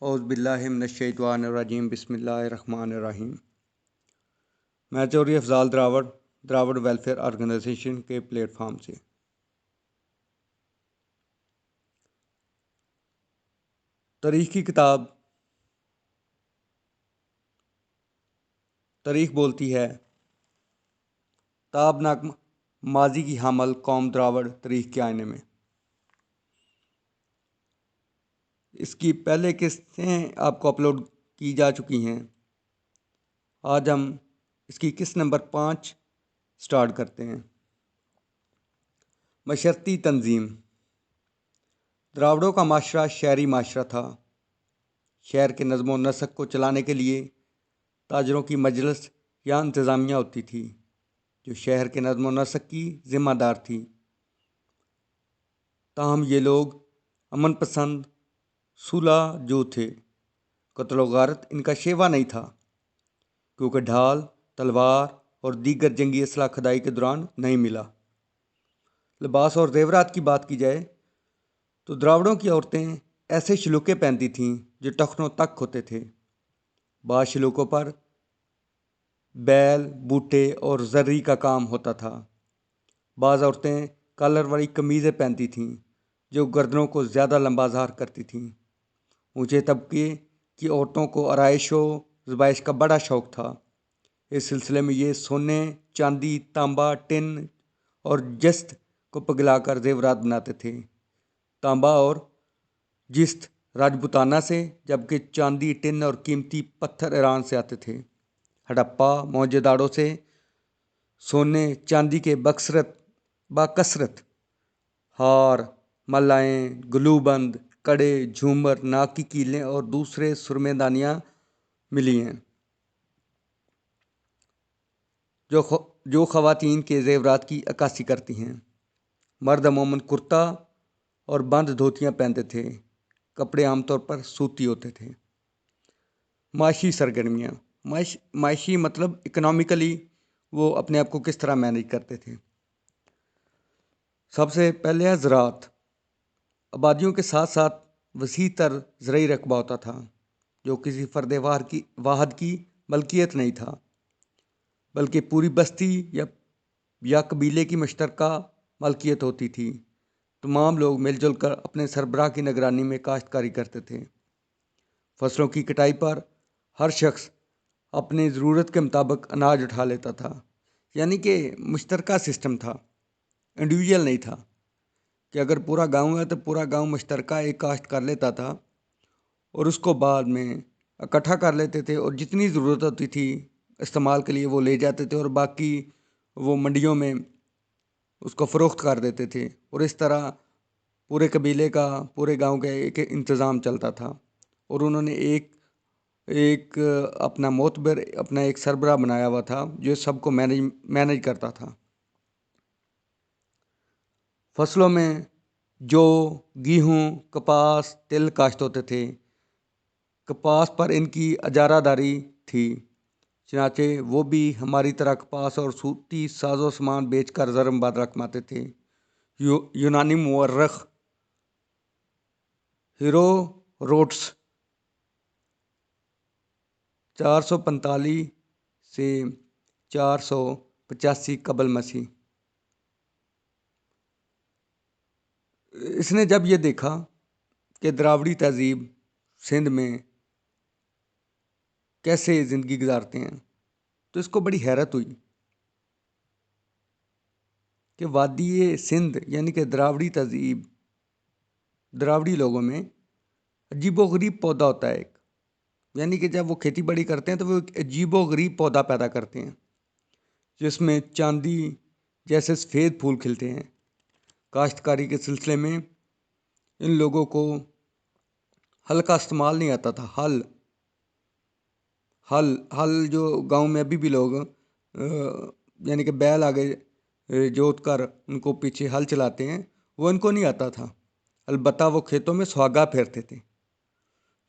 اعوذ باللہ من الشیطان الرجیم بسم اللہ الرحمن الرحیم۔ میں چودھری افضال دراوڑ ویلفیئر آرگنائزیشن کے پلیٹ فارم سے تاریخ کی کتاب تاریخ بولتی ہے، تابناک ماضی کی حامل قوم دراوڑ تاریخ کے آئینے میں۔ اس کی پہلے قسطیں آپ کو اپلوڈ کی جا چکی ہیں۔ آج ہم اس کی قسط نمبر 5 سٹارٹ کرتے ہیں۔ معاشرتی تنظیم۔ دراوڑوں کا معاشرہ شہری معاشرہ تھا۔ شہر کے نظم و نسق کو چلانے کے لیے تاجروں کی مجلس یا انتظامیہ ہوتی تھی، جو شہر کے نظم و نسق کی ذمہ دار تھی۔ تاہم یہ لوگ امن پسند صلح جو تھے۔ قتل و غارت ان کا شیوا نہیں تھا، کیونکہ ڈھال، تلوار اور دیگر جنگی اسلحہ کھدائی کے دوران نہیں ملا۔ لباس اور زیورات کی بات کی جائے تو دراوڑوں کی عورتیں ایسے شلوکے پہنتی تھیں جو ٹخنوں تک ہوتے تھے۔ بعض شلوکوں پر بیل، بوٹے اور زری کا کام ہوتا تھا۔ بعض عورتیں کالر والی قمیضیں پہنتی تھیں جو گردنوں کو زیادہ لمبا ظاہر کرتی تھیں۔ اونچے طبقے کی عورتوں کو آرائش و زیبائش کا بڑا شوق تھا۔ اس سلسلے میں یہ سونے، چاندی، تانبا، ٹن اور جست کو پگھلا کر زیورات بناتے تھے۔ تانبا اور جست راجپوتانہ سے، جبکہ چاندی، ٹن اور قیمتی پتھر ایران سے آتے تھے۔ ہڑپا موہنجو-داڑو سے سونے چاندی کے باکثرت ہار، ملائیں، گلوبند، کڑے، جھومر، ناک کی کیلیں اور دوسرے سرمے دانیاں ملی ہیں، جو خواتین کے زیورات کی عکاسی کرتی ہیں۔ مرد عموماً کرتا اور بند دھوتیاں پہنتے تھے۔ کپڑے عام طور پر سوتی ہوتے تھے۔ معاشی سرگرمیاں۔ معاشی مطلب اکنامیکلی وہ اپنے آپ کو کس طرح مینیج کرتے تھے۔ سب سے پہلے ہے زراعت۔ آبادیوں کے ساتھ ساتھ وسیع تر زرعی رقبہ ہوتا تھا، جو کسی فرد واحد کی ملکیت نہیں تھا، بلکہ پوری بستی یا قبیلے کی مشترکہ ملکیت ہوتی تھی۔ تمام لوگ مل جل کر اپنے سربراہ کی نگرانی میں کاشتکاری کرتے تھے۔ فصلوں کی کٹائی پر ہر شخص اپنی ضرورت کے مطابق اناج اٹھا لیتا تھا، یعنی کہ مشترکہ سسٹم تھا، انڈیویجول نہیں تھا کہ اگر پورا گاؤں ہے تو پورا گاؤں مشترکہ ایک کاشت کر لیتا تھا اور اس کو بعد میں اکٹھا کر لیتے تھے، اور جتنی ضرورت ہوتی تھی استعمال کے لیے وہ لے جاتے تھے، اور باقی وہ منڈیوں میں اس کو فروخت کر دیتے تھے، اور اس طرح پورے قبیلے کا، پورے گاؤں کا ایک انتظام چلتا تھا۔ اور انہوں نے ایک اپنا معتبر، اپنا ایک سربراہ بنایا ہوا تھا جو سب کو مینیج کرتا تھا۔ فصلوں میں جو، گیہوں، کپاس، تل کاشت ہوتے تھے۔ کپاس پر ان کی اجارہ داری تھی، چنانچہ وہ بھی ہماری طرح کپاس اور صوتی ساز و سامان بیچ کر زر مبادلہ کماتے تھے۔ یونانی مورخ ہیروڈوٹس 445 سے 485 قبل مسیح، اس نے جب یہ دیکھا کہ دراوڑی تہذیب سندھ میں کیسے زندگی گزارتے ہیں تو اس کو بڑی حیرت ہوئی کہ وادی سندھ یعنی کہ دراوڑی تہذیب، دراوڑی لوگوں میں عجیب و غریب پودا ہوتا ہے ایک، یعنی کہ جب وہ کھیتی باڑی کرتے ہیں تو وہ ایک عجیب و غریب پودا پیدا کرتے ہیں جس میں چاندی جیسے سفید پھول کھلتے ہیں۔ کاشتکاری کے سلسلے میں ان لوگوں کو ہل کا استعمال نہیں آتا تھا۔ ہل جو گاؤں میں ابھی بھی لوگ یعنی کہ بیل آگے جوت کر ان کو پیچھے ہل چلاتے ہیں، وہ ان کو نہیں آتا تھا، البتہ وہ کھیتوں میں سہاگا پھیرتے تھے۔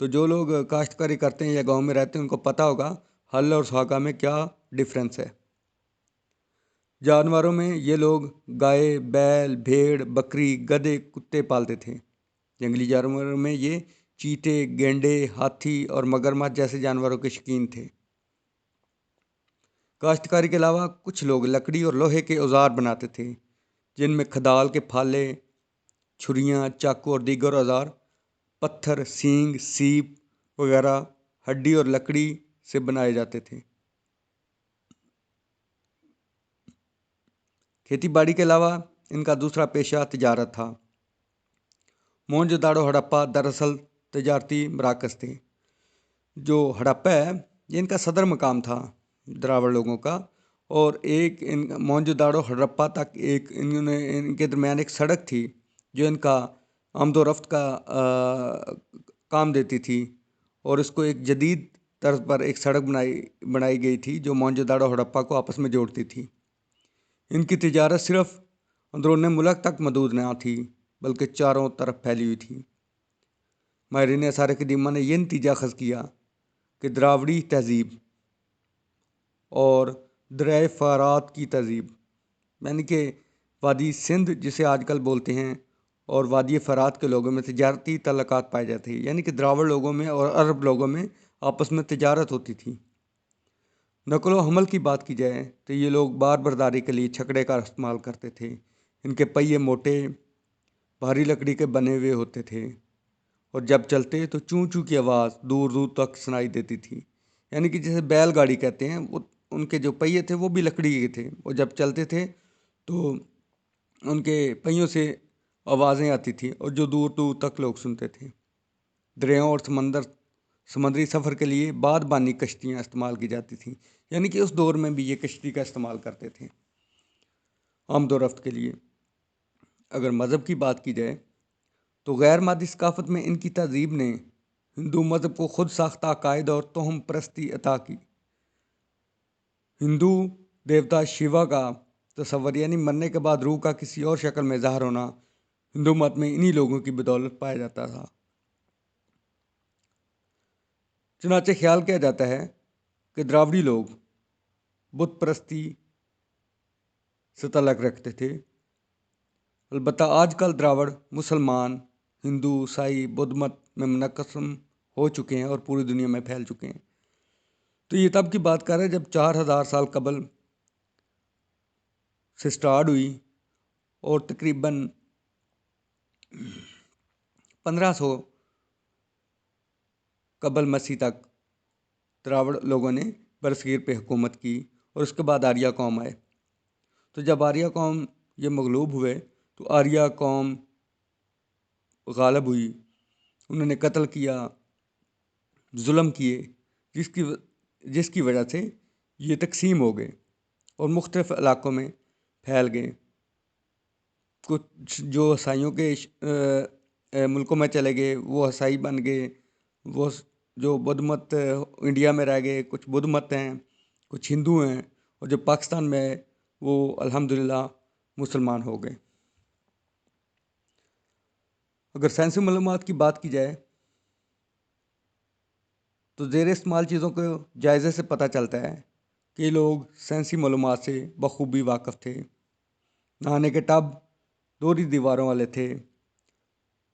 تو جو لوگ کاشتکاری کرتے ہیں یا گاؤں میں رہتے ہیں ان کو پتہ ہوگا ہل اور سہاگا میں کیا ڈفرینس ہے۔ جانوروں میں یہ لوگ گائے، بیل، بھیڑ، بکری، گدھے، کتے پالتے تھے۔ جنگلی جانوروں میں یہ چیتے، گینڈے، ہاتھی اور مگرمچھ جیسے جانوروں کے شوقین تھے۔ کاشتکاری کے علاوہ کچھ لوگ لکڑی اور لوہے کے اوزار بناتے تھے، جن میں کھدال کے پھالے، چھریاں، چاقو اور دیگر اوزار پتھر، سینگ، سیپ وغیرہ ہڈی اور لکڑی سے بنائے جاتے تھے۔ کھیتی باڑی کے علاوہ ان کا دوسرا پیشہ تجارت تھا۔ موہنجو داڑو، ہڑپہ دراصل تجارتی مراکز تھے۔ جو ہڑپہ ہے یہ ان کا صدر مقام تھا دراوڑ لوگوں کا، اور ایک موہنجو داڑو ہڑپہ تک ان کے درمیان ایک سڑک تھی جو ان کا آمد و رفت کا کام دیتی تھی، اور اس کو ایک جدید طرز پر ایک سڑک بنائی گئی تھی جو موہنجو داڑو ہڑپہ کو آپس میں جوڑتی تھی۔ ان کی تجارت صرف اندرون ملک تک محدود نہ تھی بلکہ چاروں طرف پھیلی ہوئی تھی۔ ماہرین آثار قدیمہ نے یہ نتیجہ اخذ کیا کہ دراوڑی تہذیب اور دریائے فرات کی تہذیب، یعنی کہ وادی سندھ جسے آج کل بولتے ہیں، اور وادی فرات کے لوگوں میں تجارتی تعلقات پائے جاتے ہیں، یعنی کہ دراوڑ لوگوں میں اور عرب لوگوں میں آپس میں تجارت ہوتی تھی۔ نقل و حمل کی بات کی جائے تو یہ لوگ بار برداری کے لیے چھکڑے کا استعمال کرتے تھے۔ ان کے پہیے موٹے، بھاری لکڑی کے بنے ہوئے ہوتے تھے، اور جب چلتے تو چوں چوں کی آواز دور دور تک سنائی دیتی تھی، یعنی کہ جسے بیل گاڑی کہتے ہیں، وہ ان کے جو پہیے تھے وہ بھی لکڑی کے تھے، اور جب چلتے تھے تو ان کے پہیوں سے آوازیں آتی تھیں اور جو دور دور تک لوگ سنتے تھے۔ دریاؤں اور سمندری سفر کے لیے باد بانی کشتیاں استعمال کی جاتی تھیں، یعنی کہ اس دور میں بھی یہ کشتی کا استعمال کرتے تھے آمد و رفت کے لیے۔ اگر مذہب کی بات کی جائے تو غیر مادی ثقافت میں ان کی تہذیب نے ہندو مذہب کو خود ساختہ عقائد اور توہم پرستی عطا کی۔ ہندو دیوتا شیوا کا تصور، یعنی مرنے کے بعد روح کا کسی اور شکل میں ظاہر ہونا، ہندو مت میں انہی لوگوں کی بدولت پایا جاتا تھا۔ چنانچہ خیال کیا جاتا ہے کہ دراوڑی لوگ بت پرستی سے تعلق رکھتے تھے۔ البتہ آج کل دراوڑ مسلمان، ہندو، عیسائی، بدھ مت میں منقسم ہو چکے ہیں اور پوری دنیا میں پھیل چکے ہیں۔ تو یہ تب کی بات کر رہے ہیں جب 4000 سال قبل سے سٹارٹ ہوئی، اور تقریباً 1500 قبل مسیح تک دراوڑ لوگوں نے برصغیر پہ حکومت کی، اور اس کے بعد آریہ قوم آئے۔ تو جب آریہ قوم یہ مغلوب ہوئے تو آریہ قوم غالب ہوئی، انہوں نے قتل کیا، ظلم کیے، جس کی وجہ سے یہ تقسیم ہو گئے اور مختلف علاقوں میں پھیل گئے۔ کچھ جو عیسائیوں کے ملکوں میں چلے گئے وہ عیسائی بن گئے، وہ جو بدھ مت انڈیا میں رہ گئے، کچھ بدھ مت ہیں، کچھ ہندو ہیں، اور جو پاکستان میں وہ الحمدللہ مسلمان ہو گئے۔ اگر سائنسی معلومات کی بات کی جائے تو زیر استعمال چیزوں کو جائزے سے پتہ چلتا ہے کہ یہ لوگ سائنسی معلومات سے بخوبی واقف تھے۔ نہانے کے ٹب دوہری دیواروں والے تھے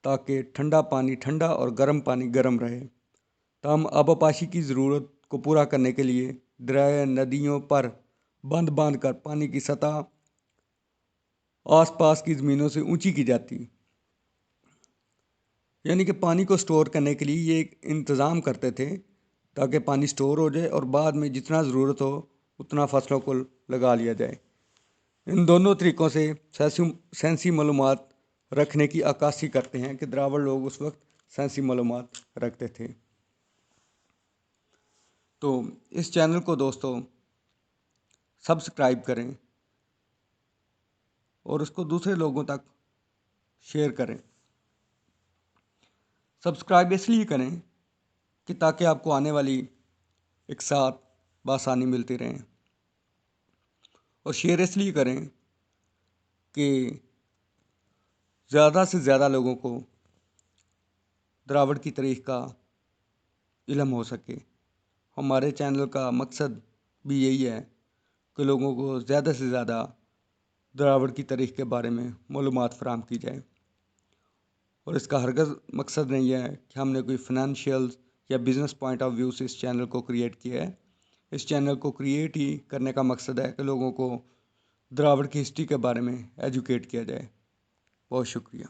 تاکہ ٹھنڈا پانی ٹھنڈا اور گرم پانی گرم رہے۔ تاہم آبپاشی کی ضرورت کو پورا کرنے کے لیے دریا ندیوں پر بند باندھ کر پانی کی سطح آس پاس کی زمینوں سے اونچی کی جاتی، یعنی کہ پانی کو سٹور کرنے کے لیے یہ ایک انتظام کرتے تھے تاکہ پانی سٹور ہو جائے اور بعد میں جتنا ضرورت ہو اتنا فصلوں کو لگا لیا جائے۔ ان دونوں طریقوں سے سائنسی معلومات رکھنے کی عکاسی کرتے ہیں کہ دراوڑ لوگ اس وقت سائنسی معلومات رکھتے تھے۔ تو اس چینل کو دوستو سبسکرائب کریں اور اس کو دوسرے لوگوں تک شیئر کریں۔ سبسکرائب اس لیے کریں کہ تاکہ آپ کو آنے والی ایک ساتھ بآسانی ملتی رہیں، اور شیئر اس لیے کریں کہ زیادہ سے زیادہ لوگوں کو دراوڑ کی تاریخ کا علم ہو سکے۔ ہمارے چینل کا مقصد بھی یہی ہے کہ لوگوں کو زیادہ سے زیادہ دراوڑ کی تاریخ کے بارے میں معلومات فراہم کی جائے۔ اور اس کا ہرگز مقصد نہیں ہے کہ ہم نے کوئی فنانشیل یا بزنس پوائنٹ آف ویو سے اس چینل کو کریٹ کیا ہے۔ اس چینل کو کریٹ ہی کرنے کا مقصد ہے کہ لوگوں کو دراوڑ کی ہسٹری کے بارے میں ایجوکیٹ کیا جائے۔ بہت شکریہ۔